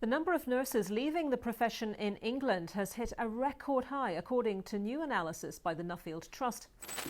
The number of nurses leaving the profession in England has hit a record high, according to new analysis by the Nuffield Trust.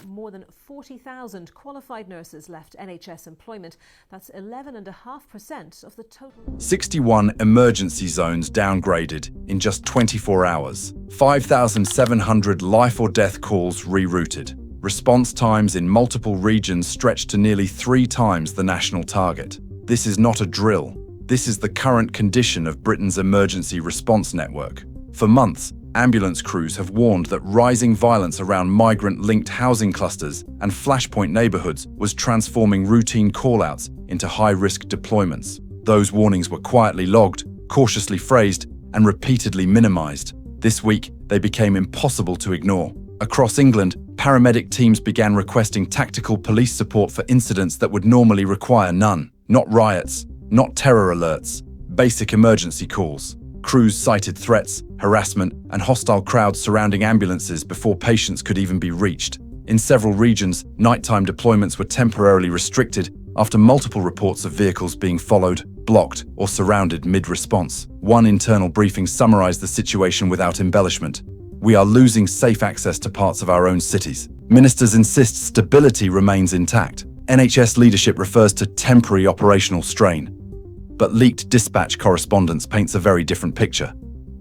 More than 40,000 qualified nurses left NHS employment. That's 11.5% of the total. 61 emergency zones downgraded in just 24 hours. 5,700 life or death calls rerouted. Response times in multiple regions stretched to nearly 3 times the national target. This is not a drill. This is the current condition of Britain's emergency response network. For months, ambulance crews have warned that rising violence around migrant-linked housing clusters and flashpoint neighbourhoods was transforming routine call-outs into high-risk deployments. Those warnings were quietly logged, cautiously phrased, and repeatedly minimised. This week, they became impossible to ignore. Across England, paramedic teams began requesting tactical police support for incidents that would normally require none. Not riots, not terror alerts, basic emergency calls. Crews cited threats, harassment, and hostile crowds surrounding ambulances before patients could even be reached. In several regions, nighttime deployments were temporarily restricted after multiple reports of vehicles being followed, blocked, or surrounded mid-response. One internal briefing summarized the situation without embellishment. "We are losing safe access to parts of our own cities." Ministers insist stability remains intact. NHS leadership refers to temporary operational strain. But leaked dispatch correspondence paints a very different picture.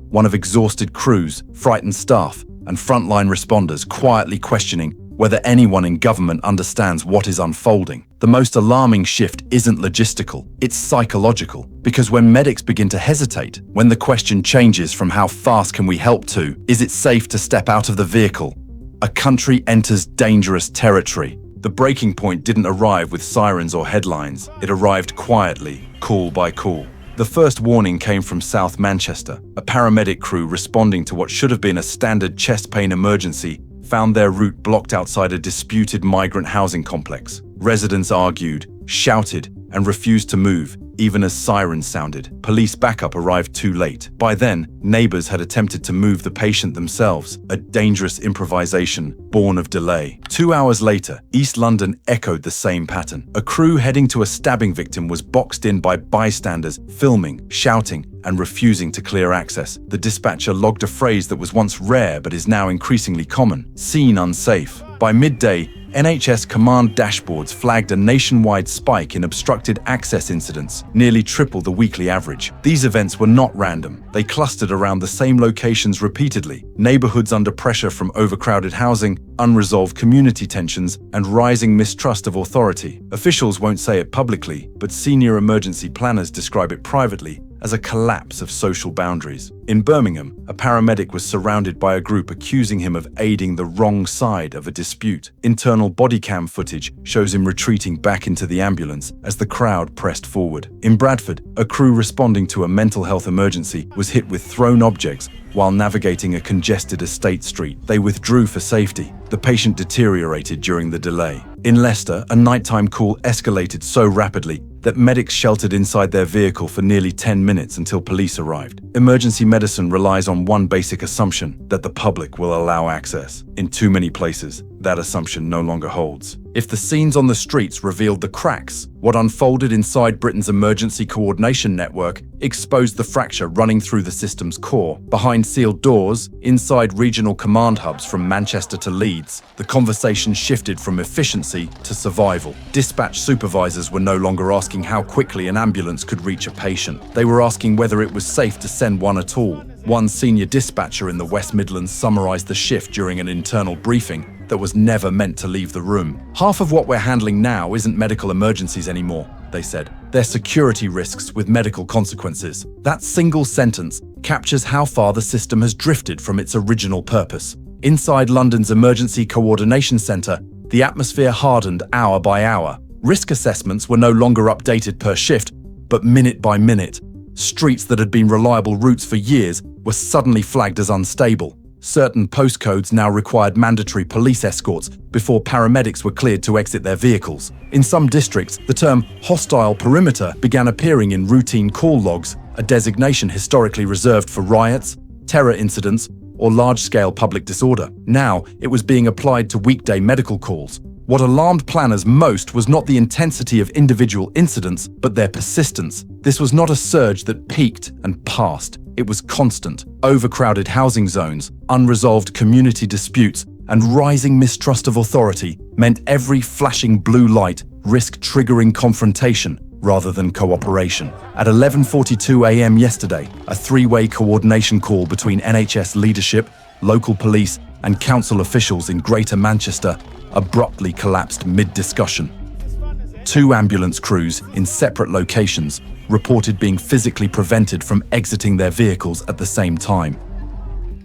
One of exhausted crews, frightened staff, and frontline responders quietly questioning whether anyone in government understands what is unfolding. The most alarming shift isn't logistical, it's psychological. Because when medics begin to hesitate, when the question changes from how fast can we help to, is it safe to step out of the vehicle, a country enters dangerous territory. The breaking point didn't arrive with sirens or headlines. It arrived quietly, call by call. The first warning came from South Manchester. A paramedic crew responding to what should have been a standard chest pain emergency found their route blocked outside a disputed migrant housing complex. Residents argued, shouted, and refused to move, even as sirens sounded. Police backup arrived too late. By then, neighbours had attempted to move the patient themselves, a dangerous improvisation born of delay. 2 hours later, East London echoed the same pattern. A crew heading to a stabbing victim was boxed in by bystanders, filming, shouting, and refusing to clear access. The dispatcher logged a phrase that was once rare but is now increasingly common: "Scene unsafe." By midday, NHS command dashboards flagged a nationwide spike in obstructed access incidents, nearly triple the weekly average. These events were not random. They clustered around the same locations repeatedly: neighbourhoods under pressure from overcrowded housing, unresolved community tensions, and rising mistrust of authority. Officials won't say it publicly, but senior emergency planners describe it privately as a collapse of social boundaries. In Birmingham, a paramedic was surrounded by a group accusing him of aiding the wrong side of a dispute. Internal body cam footage shows him retreating back into the ambulance as the crowd pressed forward. In Bradford, a crew responding to a mental health emergency was hit with thrown objects while navigating a congested estate street. They withdrew for safety. The patient deteriorated during the delay. In Leicester, a nighttime call escalated so rapidly that medics sheltered inside their vehicle for nearly 10 minutes until police arrived. Emergency medicine relies on one basic assumption: that the public will allow access. In too many places, that assumption no longer holds. If the scenes on the streets revealed the cracks, what unfolded inside Britain's emergency coordination network exposed the fracture running through the system's core. Behind sealed doors, inside regional command hubs from Manchester to Leeds, the conversation shifted from efficiency to survival. Dispatch supervisors were no longer asking how quickly an ambulance could reach a patient. They were asking whether it was safe to send one at all. One senior dispatcher in the West Midlands summarised the shift during an internal briefing that was never meant to leave the room. "Half of what we're handling now isn't medical emergencies anymore," they said. "They're security risks with medical consequences." That single sentence captures how far the system has drifted from its original purpose. Inside London's Emergency Coordination Centre, the atmosphere hardened hour by hour. Risk assessments were no longer updated per shift, but minute by minute. Streets that had been reliable routes for years were suddenly flagged as unstable. Certain postcodes now required mandatory police escorts before paramedics were cleared to exit their vehicles. In some districts, the term hostile perimeter began appearing in routine call logs, a designation historically reserved for riots, terror incidents, or large-scale public disorder. Now, it was being applied to weekday medical calls. What alarmed planners most was not the intensity of individual incidents, but their persistence. This was not a surge that peaked and passed. It was constant. Overcrowded housing zones, unresolved community disputes, and rising mistrust of authority meant every flashing blue light risked triggering confrontation rather than cooperation. At 11:42 a.m. yesterday, a three-way coordination call between NHS leadership, local police, and council officials in Greater Manchester abruptly collapsed mid-discussion. 2 ambulance crews in separate locations reported being physically prevented from exiting their vehicles at the same time.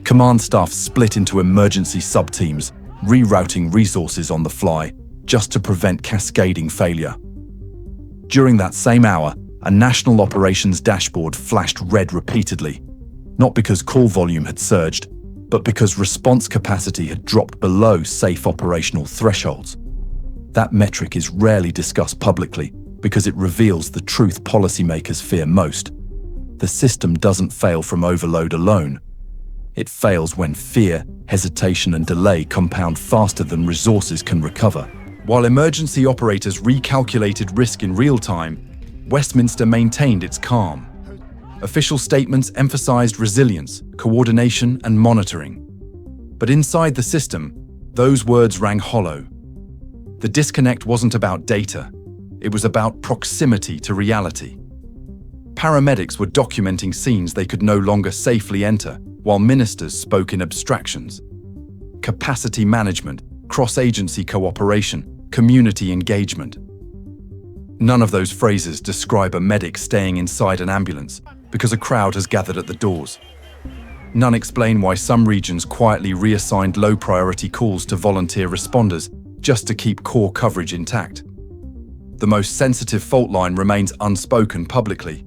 Command staff split into emergency sub-teams, rerouting resources on the fly just to prevent cascading failure. During that same hour, a national operations dashboard flashed red repeatedly, not because call volume had surged, but because response capacity had dropped below safe operational thresholds. That metric is rarely discussed publicly because it reveals the truth policymakers fear most. The system doesn't fail from overload alone. It fails when fear, hesitation, and delay compound faster than resources can recover. While emergency operators recalculated risk in real time, Westminster maintained its calm. Official statements emphasized resilience, coordination, and monitoring. But inside the system, those words rang hollow. The disconnect wasn't about data. It was about proximity to reality. Paramedics were documenting scenes they could no longer safely enter, while ministers spoke in abstractions. Capacity management, cross-agency cooperation, community engagement. None of those phrases describe a medic staying inside an ambulance because a crowd has gathered at the doors. None explain why some regions quietly reassigned low-priority calls to volunteer responders just to keep core coverage intact. The most sensitive fault line remains unspoken publicly.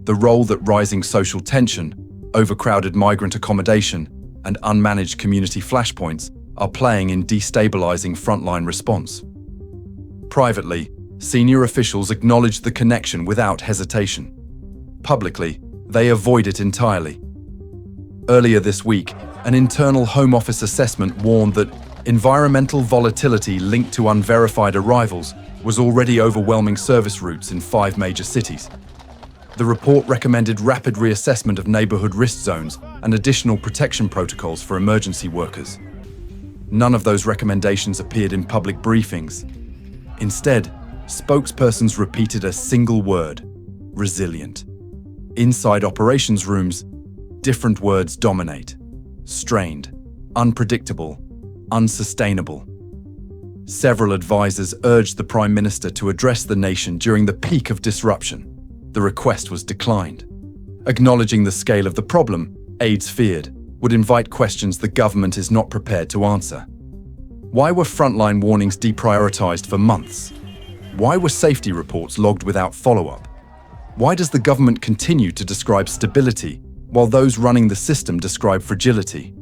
The role that rising social tension, overcrowded migrant accommodation, and unmanaged community flashpoints are playing in destabilizing frontline response. Privately, senior officials acknowledge the connection without hesitation. Publicly, they avoid it entirely. Earlier this week, an internal Home Office assessment warned that environmental volatility linked to unverified arrivals was already overwhelming service routes in 5 major cities. The report recommended rapid reassessment of neighbourhood risk zones and additional protection protocols for emergency workers. None of those recommendations appeared in public briefings. Instead, spokespersons repeated a single word: resilient. Inside operations rooms, different words dominate: strained, unpredictable, unsustainable. Several advisors urged the Prime Minister to address the nation during the peak of disruption. The request was declined. Acknowledging the scale of the problem, aides feared, would invite questions the government is not prepared to answer. Why were frontline warnings deprioritized for months? Why were safety reports logged without follow-up? Why does the government continue to describe stability while those running the system describe fragility?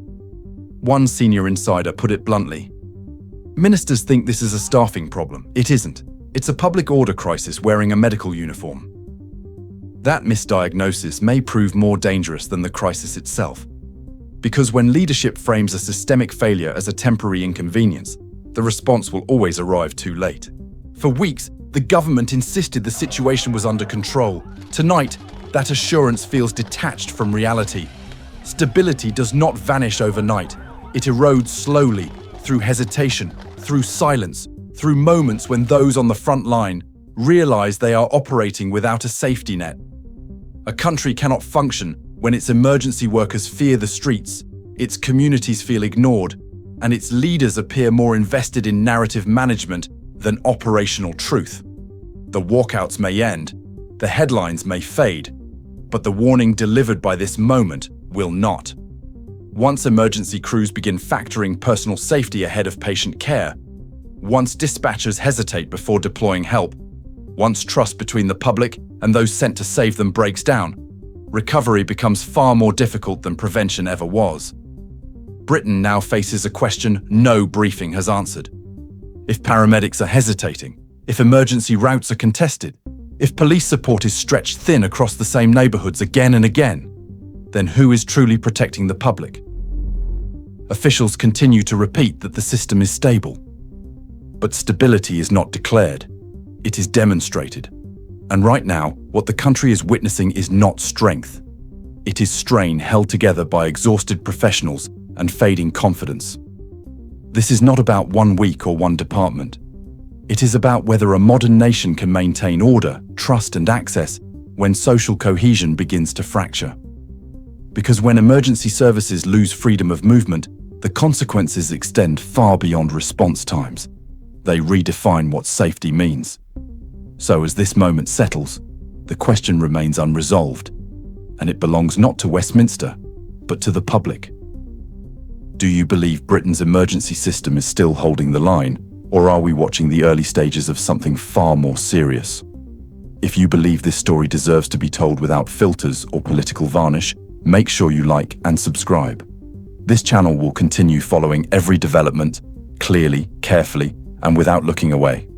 One senior insider put it bluntly: ministers think this is a staffing problem. It isn't. It's a public order crisis wearing a medical uniform. That misdiagnosis may prove more dangerous than the crisis itself. Because when leadership frames a systemic failure as a temporary inconvenience, the response will always arrive too late. For weeks, the government insisted the situation was under control. Tonight, that assurance feels detached from reality. Stability does not vanish overnight. It erodes slowly, through hesitation, through silence, through moments when those on the front line realize they are operating without a safety net. A country cannot function when its emergency workers fear the streets, its communities feel ignored, and its leaders appear more invested in narrative management than operational truth. The walkouts may end, the headlines may fade, but the warning delivered by this moment will not. Once emergency crews begin factoring personal safety ahead of patient care, once dispatchers hesitate before deploying help, once trust between the public and those sent to save them breaks down, recovery becomes far more difficult than prevention ever was. Britain now faces a question no briefing has answered. If paramedics are hesitating, if emergency routes are contested, if police support is stretched thin across the same neighbourhoods again and again, then who is truly protecting the public? Officials continue to repeat that the system is stable. But stability is not declared. It is demonstrated. And right now, what the country is witnessing is not strength. It is strain held together by exhausted professionals and fading confidence. This is not about one week or one department. It is about whether a modern nation can maintain order, trust, and access when social cohesion begins to fracture. Because when emergency services lose freedom of movement, the consequences extend far beyond response times. They redefine what safety means. So as this moment settles, the question remains unresolved, and it belongs not to Westminster, but to the public. Do you believe Britain's emergency system is still holding the line, or are we watching the early stages of something far more serious? If you believe this story deserves to be told without filters or political varnish, make sure you like and subscribe. This channel will continue following every development, clearly, carefully, and without looking away.